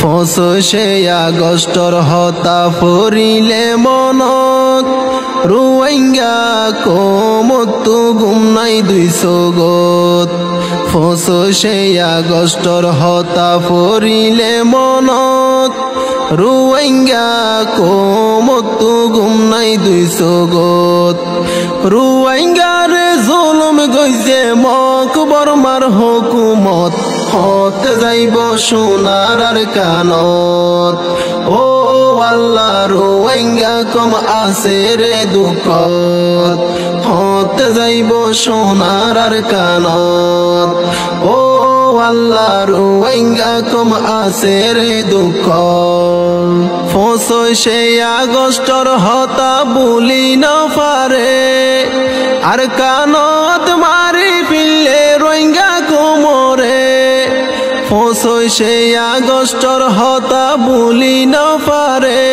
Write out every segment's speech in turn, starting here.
ফসে আগষ্টর হতা ফরিলে মনত রুয়াইঙ্গা কমতু গুম নাই 200 গত ফসে আগষ্টর হতা ফরিলে মনত রুয়াইঙ্গা কমতু গুম নাই 200 গত রুয়াইঙ্গার জুলুম গইছে মকবর মার হুকুমত হত যাইব সোনার আর কানত ও আল্লাহ রোহিঙ্গা কম আছে রে দুঃখত হত যাইব সোনার আর কানত ও আল্লাহ রোহিঙ্গা কম আছে রে দুঃখ ফসে আগষ্টর হতা বুলি না পারে আর কানত মারি পিলে রোহিঙ্গা কোমরে ফসে আগষ্টর হতা বুলি না পারে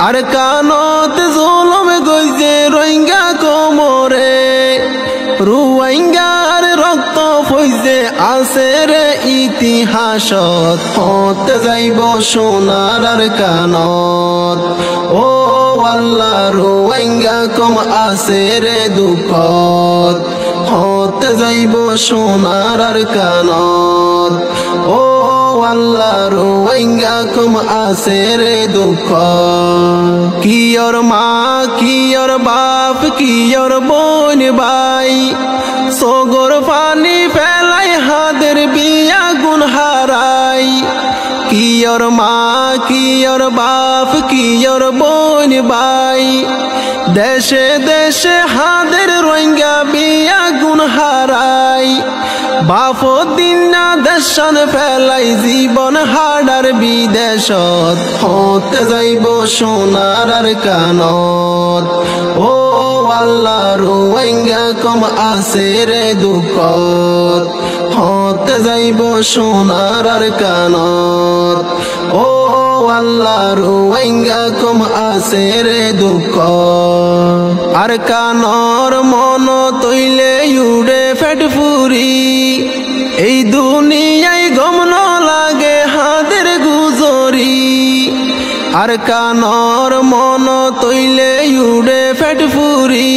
আর কানত জুলুম গইছে রোহিঙ্গা কোমরে রোহিঙ্গার রক্ত ফইছে আছে রে ইতিহাসত হতে যাইব সোনার আর কানত ও আল্লাহ রোহিঙ্গা কম আছে রে দুঃখত হতে যাইব সোনার আর কানত ও আল্লাহ রোহিঙ্গা কম আছে রে দুঃখ কিয়র মা কিয়র বাপ কিয়র বোন ভাই সগর পানি ফেলাই হাদের বিয়া গুণ হারাই কিয়র মা কিয়র বাপ কিয়র বোন ভাই দেশে দেশে হাদের রোহিঙ্গা বিয়া গুণ হারাই বাপ দিন না দেশন ফেলাই জীবন হাডার বিদেশত হতে যাইব সোনার আর কানত ও আল্লাহ রোহিঙ্গা কম আছে রে দুঃখত হতে যাইব সোনার আর কানত ও আল্লাহ রোহিঙ্গা কম আছে রে দুঃখ আর কানর মন তৈলে উড়ে ফেট ফুরি এই দুনিয়ায় গম ন লাগে হাদের গুজরি আর কানর মন তৈলে উড়ে ফেট ফুরি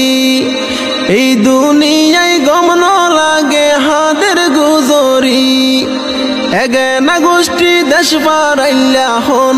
এই দুনিয়ায় গম ন লাগে হাদের গুজরি এগে না গোষ্ঠী দেশ পারাইলা হন